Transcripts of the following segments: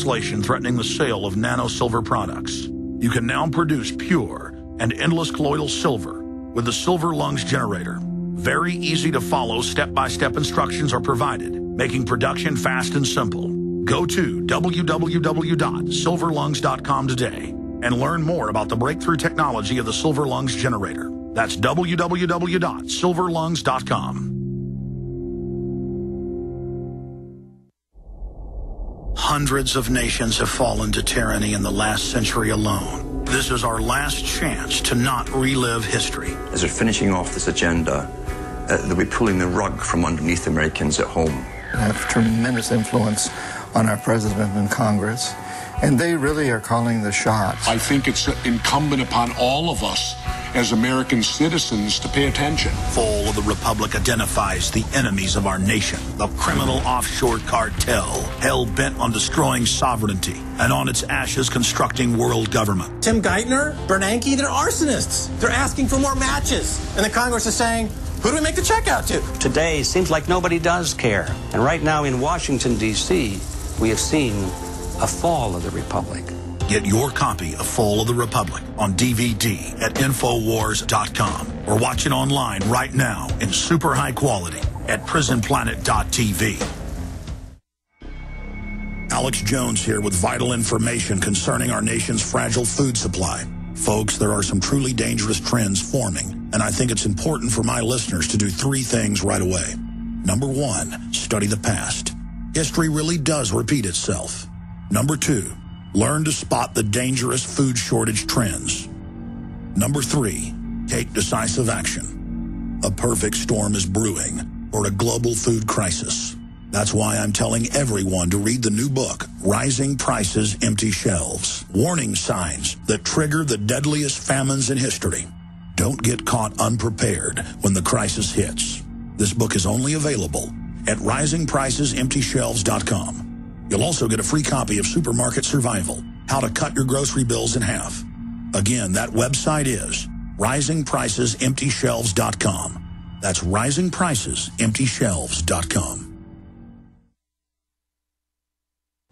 legislation threatening the sale of nano-silver products. You can now produce pure and endless colloidal silver with the Silver Lungs generator. Very easy to follow step-by-step instructions are provided, making production fast and simple. Go to www.silverlungs.com today and learn more about the breakthrough technology of the Silver Lungs generator. That's www.silverlungs.com. Hundreds of nations have fallen to tyranny in the last century alone. This is our last chance to not relive history. As they're finishing off this agenda, they'll be pulling the rug from underneath Americans at home. They have tremendous influence on our president and Congress, and they really are calling the shots. I think it's incumbent upon all of us as American citizens to pay attention. Fall of the Republic identifies the enemies of our nation, the criminal offshore cartel, hell-bent on destroying sovereignty, and on its ashes constructing world government. Tim Geithner, Bernanke, they're arsonists. They're asking for more matches. And the Congress is saying, who do we make the check out to? Today seems like nobody does care. And right now in Washington, D.C., we have seen a fall of the Republic. Get your copy of Fall of the Republic on DVD at Infowars.com or watch it online right now in super high quality at PrisonPlanet.tv. Alex Jones here with vital information concerning our nation's fragile food supply. Folks, there are some truly dangerous trends forming, and I think it's important for my listeners to do three things right away. Number one, study the past. History really does repeat itself. Number two, learn to spot the dangerous food shortage trends. Number three, take decisive action. A perfect storm is brewing for a global food crisis. That's why I'm telling everyone to read the new book, Rising Prices, Empty Shelves. Warning signs that trigger the deadliest famines in history. Don't get caught unprepared when the crisis hits. This book is only available at risingpricesemptyshelves.com. You'll also get a free copy of Supermarket Survival, How to Cut Your Grocery Bills in Half. Again, that website is risingpricesemptyshelves.com. That's risingpricesemptyshelves.com.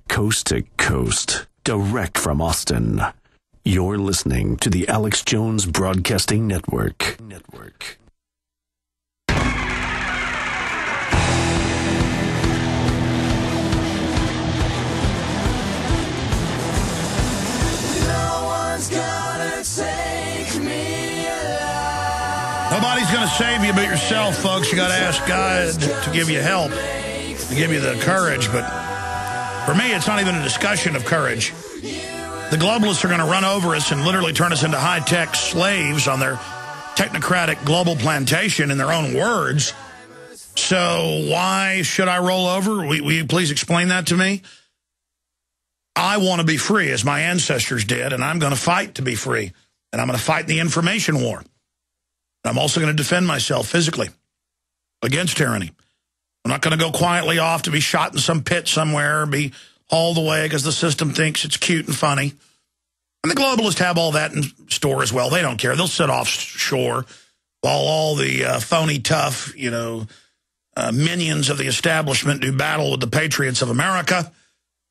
Coast to coast, direct from Austin. You're listening to the Alex Jones Broadcasting Network. Nobody's going to save you but yourself, folks. You got to ask God to give you help, to give you the courage. But for me, it's not even a discussion of courage. The globalists are going to run over us and literally turn us into high-tech slaves on their technocratic global plantation in their own words. So why should I roll over? Will you please explain that to me? I want to be free, as my ancestors did, and I'm going to fight to be free. And I'm going to fight the information war. I'm also going to defend myself physically against tyranny. I'm not going to go quietly off to be shot in some pit somewhere or be hauled away because the system thinks it's cute and funny. And the globalists have all that in store as well. They don't care. They'll sit offshore while all the phony, tough, minions of the establishment do battle with the patriots of America.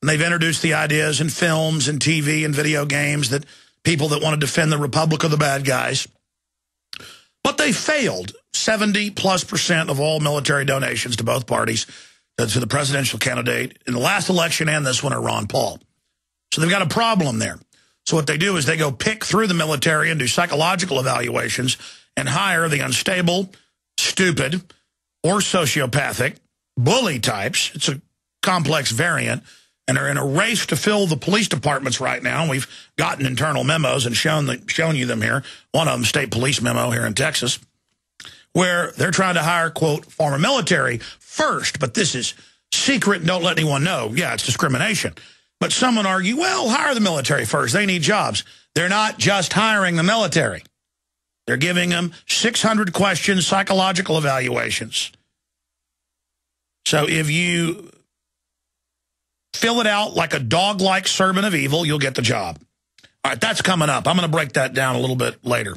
And they've introduced the ideas in films and TV and video games that people that want to defend the Republic are the bad guys. But they failed 70+% of all military donations to both parties, to the presidential candidate in the last election and this one are Ron Paul. So they've got a problem there. So what they do is they go pick through the military and do psychological evaluations and hire the unstable, stupid, or sociopathic bully types. It's a complex variant. And they're in a race to fill the police departments right now. We've gotten internal memos and shown you them here. One of them, state police memo here in Texas, where they're trying to hire, quote, former military first. But this is secret and don't let anyone know. Yeah, it's discrimination. But some would argue, well, hire the military first. They need jobs. They're not just hiring the military. They're giving them 600 questions, psychological evaluations. So if you fill it out like a dog-like servant of evil, you'll get the job. All right, that's coming up. I'm going to break that down a little bit later.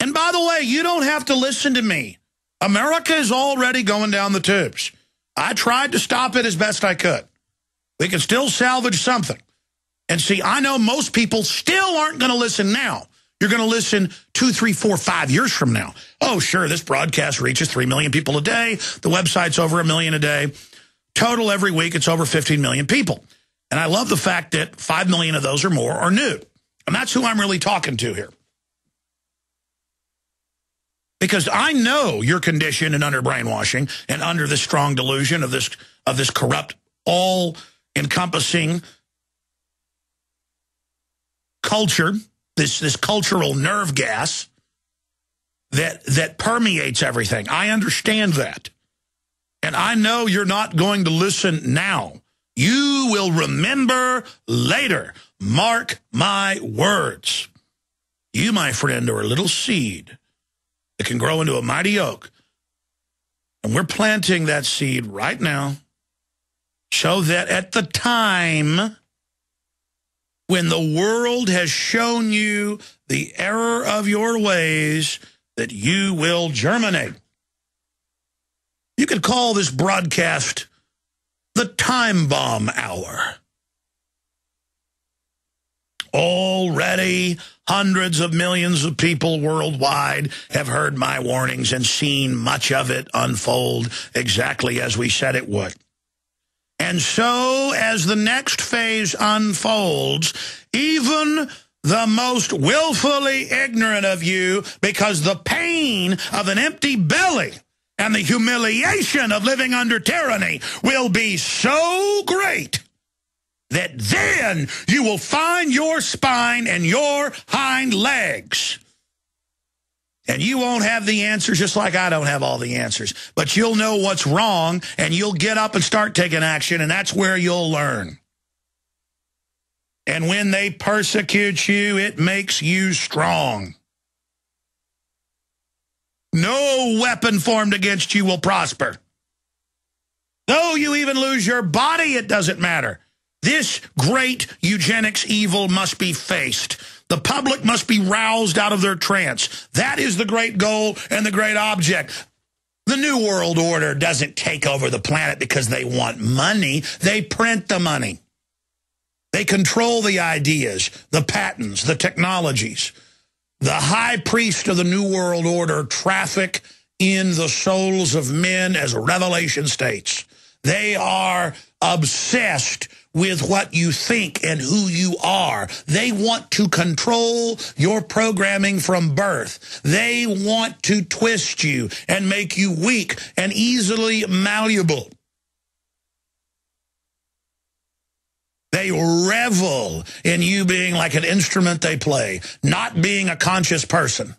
And by the way, you don't have to listen to me. America is already going down the tubes. I tried to stop it as best I could. We can still salvage something. And see, I know most people still aren't going to listen now. You're going to listen 2, 3, 4, 5 years from now. Oh, sure, this broadcast reaches 3 million people a day. The website's over 1 million a day. Total every week, it's over 15 million people. And I love the fact that 5 million of those or more are new. And that's who I'm really talking to here. Because I know you're conditioned and under brainwashing and under this strong delusion of this corrupt, all-encompassing culture, this cultural nerve gas that permeates everything. I understand that. And I know you're not going to listen now. You will remember later. Mark my words. You, my friend, are a little seed that can grow into a mighty oak. And we're planting that seed right now so that at the time when the world has shown you the error of your ways, that you will germinate. You could call this broadcast the time bomb hour. Already, hundreds of millions of people worldwide have heard my warnings and seen much of it unfold exactly as we said it would. And so, as the next phase unfolds, even the most willfully ignorant of you, because the pain of an empty belly and the humiliation of living under tyranny will be so great that then you will find your spine and your hind legs. And you won't have the answers, just like I don't have all the answers. But you'll know what's wrong, and you'll get up and start taking action, and that's where you'll learn. And when they persecute you, it makes you strong. No weapon formed against you will prosper. Though you even lose your body, it doesn't matter. This great eugenics evil must be faced. The public must be roused out of their trance. That is the great goal and the great object. The New World Order doesn't take over the planet because they want money. They print the money. They control the ideas, the patents, the technologies. The high priest of the New World Order traffic in the souls of men, as Revelation states. They are obsessed with what you think and who you are. They want to control your programming from birth. They want to twist you and make you weak and easily malleable. They revel in you being like an instrument they play, not being a conscious person.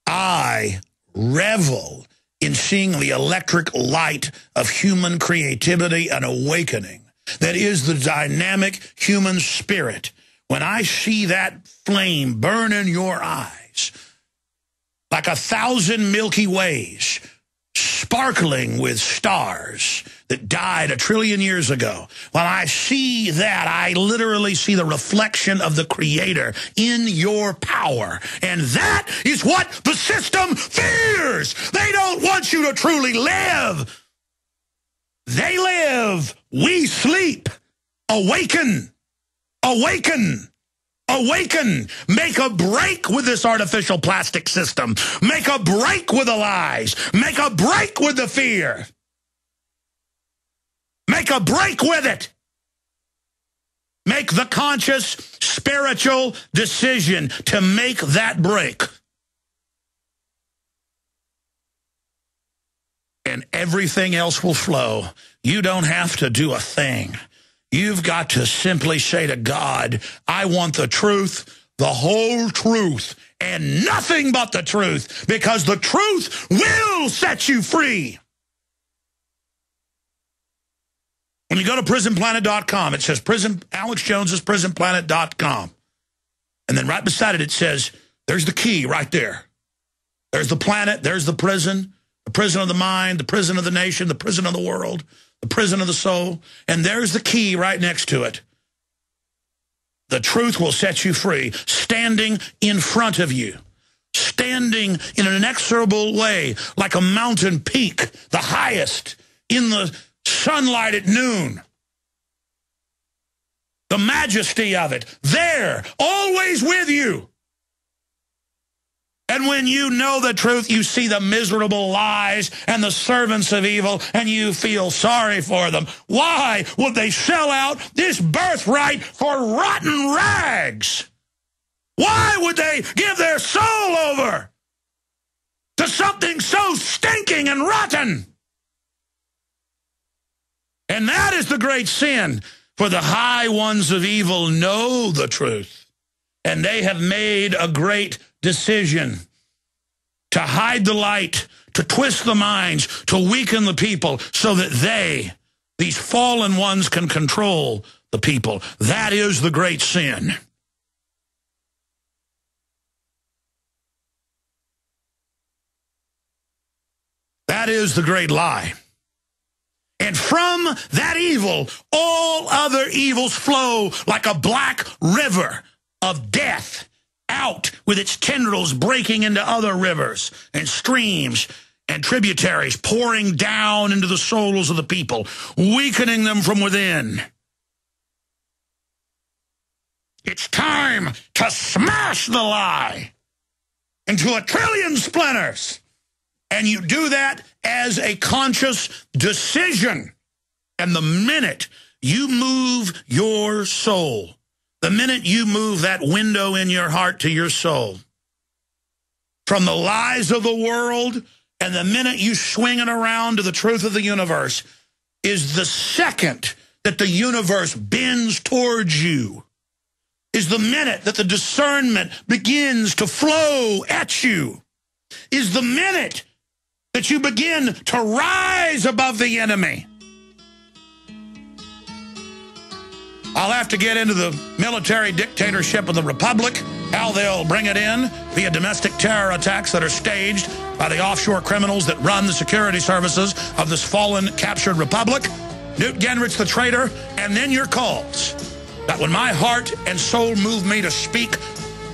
I revel in seeing the electric light of human creativity and awakening that is the dynamic human spirit. When I see that flame burn in your eyes, like 1,000 Milky Ways, sparkling with stars that died 1 trillion years ago. When I see that, I literally see the reflection of the Creator in your power. And that is what the system fears. They don't want you to truly live. They live. We sleep. Awaken. Awaken. Awaken. Make a break with this artificial plastic system. Make a break with the lies. Make a break with the fear. Make a break with it. Make the conscious, spiritual decision to make that break. And everything else will flow. You don't have to do a thing. You've got to simply say to God, I want the truth, the whole truth, and nothing but the truth, because the truth will set you free. When you go to prisonplanet.com, it says Alex Jones's prisonplanet.com. And then right beside it, it says, there's the key right there. There's the planet, there's the prison of the mind, the prison of the nation, the prison of the world, the prison of the soul. And there's the key right next to it. The truth will set you free, standing in front of you, standing in an inexorable way, like a mountain peak, the highest in the sunlight at noon. The majesty of it, there, always with you. And when you know the truth, you see the miserable lies and the servants of evil, and you feel sorry for them. Why would they sell out this birthright for rotten rags? Why would they give their soul over to something so stinking and rotten? And that is the great sin, for the high ones of evil know the truth, and they have made a great decision to hide the light, to twist the minds, to weaken the people so that they, these fallen ones, can control the people. That is the great sin. That is the great lie. And from that evil, all other evils flow like a black river of death out with its tendrils breaking into other rivers and streams and tributaries, pouring down into the souls of the people, weakening them from within. It's time to smash the lie into a trillion splinters. And you do that as a conscious decision. And the minute you move your soul, the minute you move that window in your heart to your soul, from the lies of the world, and the minute you swing it around to the truth of the universe, is the second that the universe bends towards you, is the minute that the discernment begins to flow at you, is the minute that you begin to rise above the enemy. I'll have to get into the military dictatorship of the Republic, how they'll bring it in via domestic terror attacks that are staged by the offshore criminals that run the security services of this fallen, captured Republic, Newt Gingrich the traitor, and then your calls. That when my heart and soul move me to speak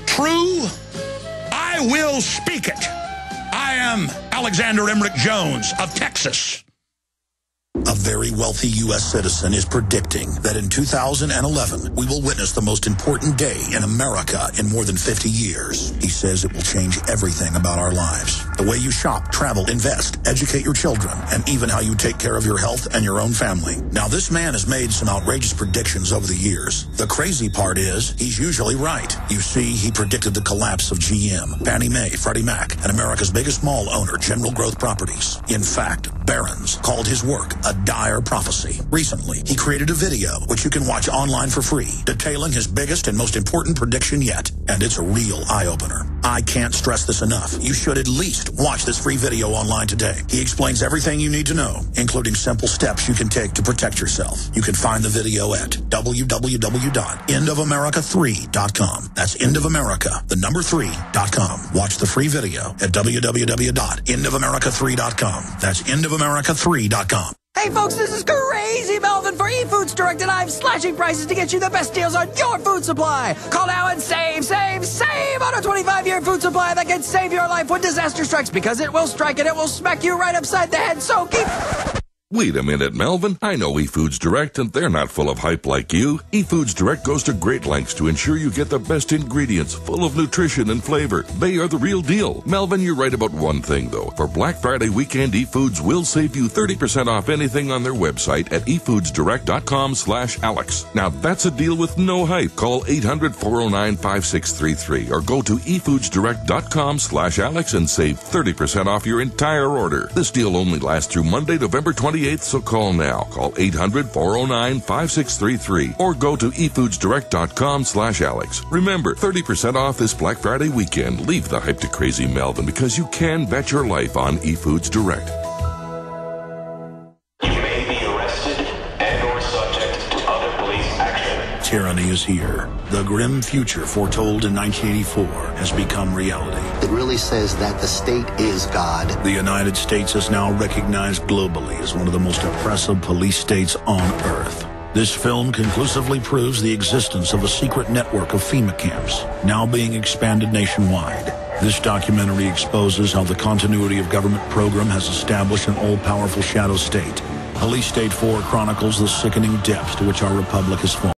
true, I will speak it. I am Alexander Emmerich Jones of Texas. A very wealthy U.S. citizen is predicting that in 2011, we will witness the most important day in America in more than 50 years. He says it will change everything about our lives. The way you shop, travel, invest, educate your children, and even how you take care of your health and your own family. Now, this man has made some outrageous predictions over the years. The crazy part is, he's usually right. You see, he predicted the collapse of GM, Fannie Mae, Freddie Mac, and America's biggest mall owner, General Growth Properties. In fact, Barron's called his work a dire prophecy. Recently, he created a video, which you can watch online for free, detailing his biggest and most important prediction yet. And it's a real eye-opener. I can't stress this enough. You should at least watch this free video online today. He explains everything you need to know, including simple steps you can take to protect yourself. You can find the video at www.endofamerica3.com. That's endofamerica3.com. Watch the free video at www.endofamerica3.com. That's endofamerica3.com. Hey folks, this is Crazy Melvin for eFoods Direct, and I'm slashing prices to get you the best deals on your food supply. Call now and save on a 25-year food supply that can save your life when disaster strikes, because it will strike and it will smack you right upside the head, so keep... Wait a minute, Melvin. I know eFoods Direct, and they're not full of hype like you. eFoods Direct goes to great lengths to ensure you get the best ingredients, full of nutrition and flavor. They are the real deal. Melvin, you're right about one thing, though. For Black Friday weekend, eFoods will save you 30% off anything on their website at efoodsdirect.com/Alex. Now, that's a deal with no hype. Call 800-409-5633 or go to efoodsdirect.com/Alex and save 30% off your entire order. This deal only lasts through Monday, November 28th, so call now. Call 800-409-5633 or go to efoodsdirect.com/Alex. Remember, 30% off this Black Friday weekend. Leave the hype to Crazy Melvin, because you can bet your life on eFoods Direct. You may be arrested and or subject to other police action. Tyranny is here. The grim future foretold in 1984 has become reality. It really says that the state is God. The United States is now recognized globally as one of the most oppressive police states on earth. This film conclusively proves the existence of a secret network of FEMA camps, now being expanded nationwide. This documentary exposes how the continuity of government program has established an all-powerful shadow state, Police State 4 chronicles the sickening depths to which our republic has fallen.